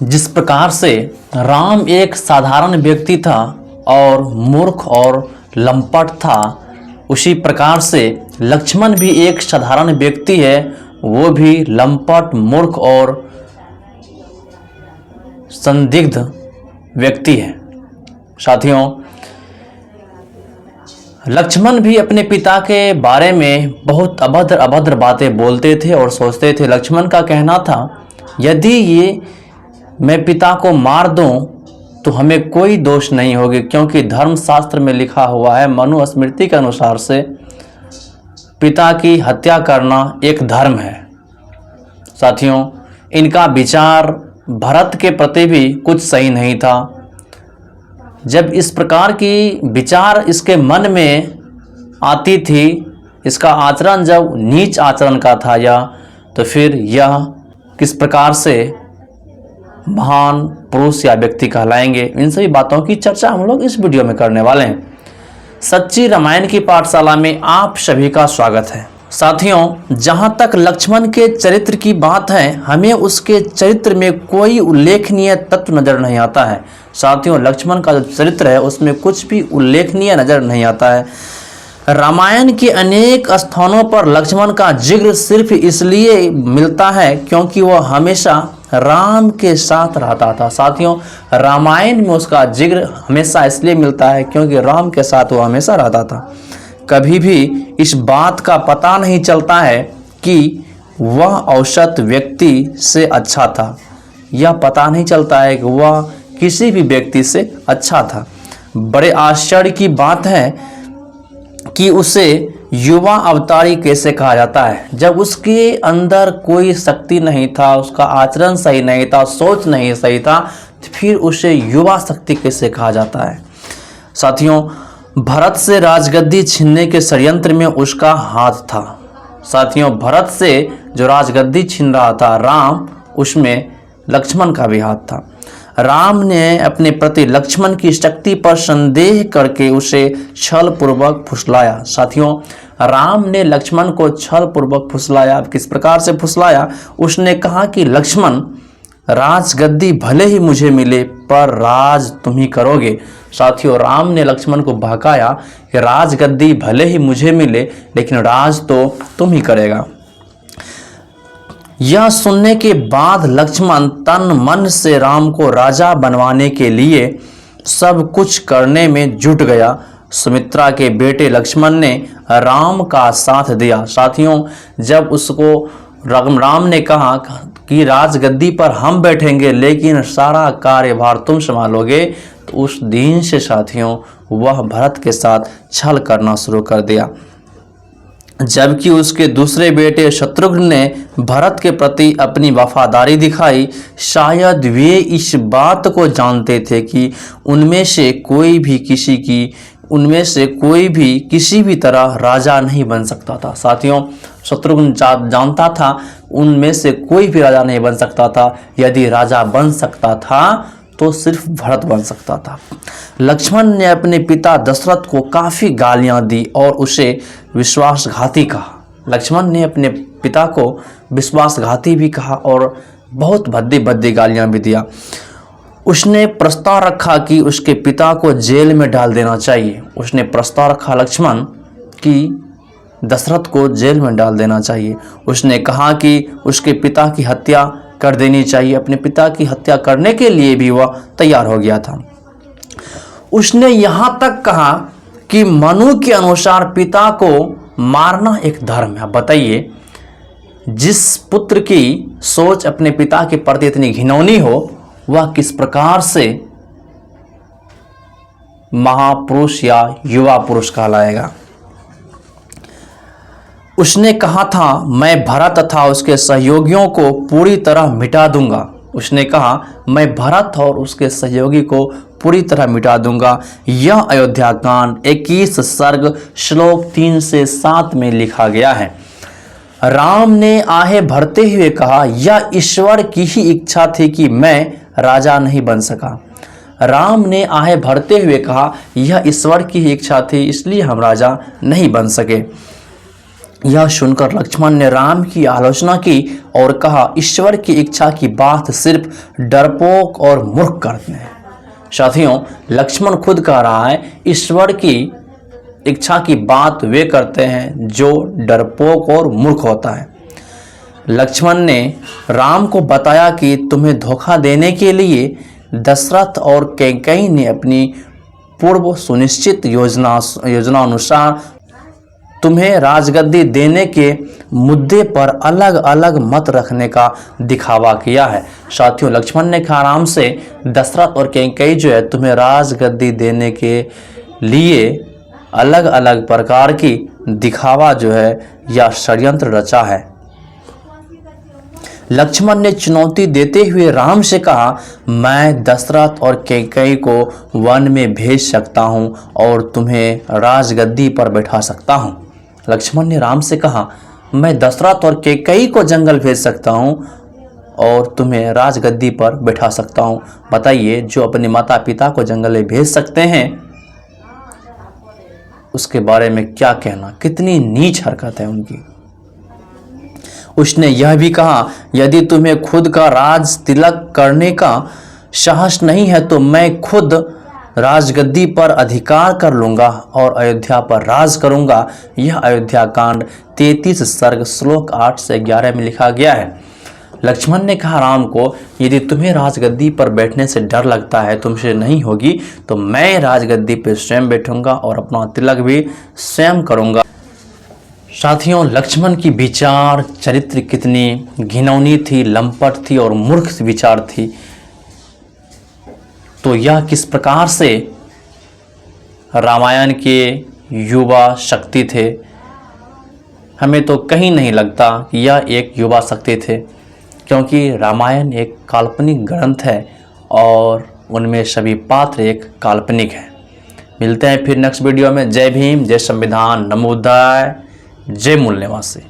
जिस प्रकार से राम एक साधारण व्यक्ति था और मूर्ख और लंपट था, उसी प्रकार से लक्ष्मण भी एक साधारण व्यक्ति है, वो भी लंपट, मूर्ख और संदिग्ध व्यक्ति है। साथियों, लक्ष्मण भी अपने पिता के बारे में बहुत अभद्र बातें बोलते थे और सोचते थे। लक्ष्मण का कहना था, यदि मैं पिता को मार दूं तो हमें कोई दोष नहीं होगी, क्योंकि धर्मशास्त्र में लिखा हुआ है, मनुस्मृति के अनुसार से पिता की हत्या करना एक धर्म है। साथियों, इनका विचार भरत के प्रति भी कुछ सही नहीं था। जब इस प्रकार की विचार इसके मन में आती थी, इसका आचरण जब नीच आचरण का था तो फिर यह किस प्रकार से महान पुरुष या व्यक्ति कहलाएंगे, इन सभी बातों की चर्चा हम लोग इस वीडियो में करने वाले हैं। सच्ची रामायण की पाठशाला में आप सभी का स्वागत है। साथियों, जहां तक लक्ष्मण के चरित्र की बात है, हमें उसके चरित्र में कोई उल्लेखनीय तत्व नजर नहीं आता है। साथियों, लक्ष्मण का जो चरित्र है उसमें कुछ भी उल्लेखनीय नजर नहीं आता है। रामायण के अनेक स्थानों पर लक्ष्मण का जिक्र सिर्फ इसलिए मिलता है क्योंकि वह हमेशा राम के साथ रहता था। साथियों, रामायण में उसका जिक्र हमेशा इसलिए मिलता है क्योंकि राम के साथ वह हमेशा रहता था। कभी भी इस बात का पता नहीं चलता है कि वह औसत व्यक्ति से अच्छा था, यह पता नहीं चलता है कि वह किसी भी व्यक्ति से अच्छा था। बड़े आश्चर्य की बात है कि उसे युवा अवतारी कैसे कहा जाता है, जब उसके अंदर कोई शक्ति नहीं था, उसका आचरण सही नहीं था, सोच नहीं सही था, तो फिर उसे युवा शक्ति कैसे कहा जाता है। साथियों, भरत से राजगद्दी छीनने के षड्यंत्र में उसका हाथ था। साथियों, भरत से जो राजगद्दी छीन रहा था राम, उसमें लक्ष्मण का भी हाथ था। राम ने अपने प्रति लक्ष्मण की शक्ति पर संदेह करके उसे छल पूर्वक फुसलाया। साथियों, राम ने लक्ष्मण को छल पूर्वक फुसलाया। किस प्रकार से फुसलाया? उसने कहा कि लक्ष्मण, राजगद्दी भले ही मुझे मिले पर राज तुम ही करोगे। साथियों, राम ने लक्ष्मण को बहकाया कि राजगद्दी भले ही मुझे मिले लेकिन राज तो तुम ही करेगा। यह सुनने के बाद लक्ष्मण तन मन से राम को राजा बनवाने के लिए सब कुछ करने में जुट गया। सुमित्रा के बेटे लक्ष्मण ने राम का साथ दिया। साथियों, जब उसको राम ने कहा कि राजगद्दी पर हम बैठेंगे लेकिन सारा कार्यभार तुम संभालोगे, तो उस दिन से साथियों वह भरत के साथ छल करना शुरू कर दिया। जबकि उसके दूसरे बेटे शत्रुघ्न ने भरत के प्रति अपनी वफादारी दिखाई। शायद वे इस बात को जानते थे कि उनमें से कोई भी किसी भी तरह राजा नहीं बन सकता था। साथियों, शत्रुघ्न जानता था उनमें से कोई भी राजा नहीं बन सकता था। यदि राजा बन सकता था तो सिर्फ भरत बन सकता था। लक्ष्मण ने अपने पिता दशरथ को काफ़ी गालियां दी और उसे विश्वासघाती कहा। लक्ष्मण ने अपने पिता को विश्वासघाती भी कहा और बहुत भद्दी गालियां भी दिया। उसने प्रस्ताव रखा कि उसके पिता को जेल में डाल देना चाहिए। उसने प्रस्ताव रखा लक्ष्मण कि दशरथ को जेल में डाल देना चाहिए। उसने कहा कि उसके पिता की हत्या कर देनी चाहिए। अपने पिता की हत्या करने के लिए भी वह तैयार हो गया था। उसने यहाँ तक कहा कि मनु के अनुसार पिता को मारना एक धर्म है। बताइए, जिस पुत्र की सोच अपने पिता के प्रति इतनी घिनौनी हो, वह किस प्रकार से महापुरुष या युवा पुरुष कहलाएगा। उसने कहा था, मैं भरत तथा उसके सहयोगियों को पूरी तरह मिटा दूंगा। उसने कहा, मैं भरत और उसके सहयोगी को पूरी तरह मिटा दूंगा। यह अयोध्या कांड 21 सर्ग श्लोक 3 से 7 में लिखा गया है। राम ने आहें भरते हुए कहा, यह ईश्वर की ही इच्छा थी कि मैं राजा नहीं बन सका। राम ने आहें भरते हुए कहा, यह ईश्वर की ही इच्छा थी, इसलिए हम राजा नहीं बन सके। यह सुनकर लक्ष्मण ने राम की आलोचना की और कहा, ईश्वर की इच्छा की बात सिर्फ डरपोक और मूर्ख करते हैं। साथियों, लक्ष्मण खुद कह रहा है, ईश्वर की इच्छा की बात वे करते हैं जो डरपोक और मूर्ख होता है। लक्ष्मण ने राम को बताया कि तुम्हें धोखा देने के लिए दशरथ और कैकेयी ने अपनी पूर्व सुनिश्चित योजना अनुसार तुम्हें राजगद्दी देने के मुद्दे पर अलग अलग मत रखने का दिखावा किया है। साथियों, लक्ष्मण ने कहा राम से, दशरथ और कैकेयी जो है तुम्हें राजगद्दी देने के लिए अलग अलग प्रकार की दिखावा जो है या षड्यंत्र रचा है। लक्ष्मण ने चुनौती देते हुए राम से कहा, मैं दशरथ और कैकेयी को वन में भेज सकता हूं और तुम्हें राजगद्दी पर बैठा सकता हूं। लक्ष्मण ने राम से कहा, मैं दशरथ और कैकेयी को जंगल भेज सकता हूं और तुम्हें राजगद्दी पर बैठा सकता हूं। बताइए, जो अपने माता पिता को जंगल में भेज सकते हैं उसके बारे में क्या कहना, कितनी नीच हरकत है उनकी। उसने यह भी कहा, यदि तुम्हें खुद का राज तिलक करने का साहस नहीं है तो मैं खुद राजगद्दी पर अधिकार कर लूंगा और अयोध्या पर राज करूंगा। यह अयोध्या कांड 33 सर्ग श्लोक 8 से 11 में लिखा गया है। लक्ष्मण ने कहा राम को, यदि तुम्हें राजगद्दी पर बैठने से डर लगता है, तुमसे नहीं होगी, तो मैं राजगद्दी पर स्वयं बैठूंगा और अपना तिलक भी स्वयं करूंगा। साथियों, लक्ष्मण की विचार चरित्र कितनी घिनौनी थी, लंपट थी और मूर्ख विचार थी। तो यह किस प्रकार से रामायण के युवा शक्ति थे, हमें तो कहीं नहीं लगता कि यह एक युवा शक्ति थे, क्योंकि रामायण एक काल्पनिक ग्रंथ है और उनमें सभी पात्र एक काल्पनिक हैं। मिलते हैं फिर नेक्स्ट वीडियो में। जय भीम, जय संविधान, नमो बुद्धाय, जय मूल निवासी।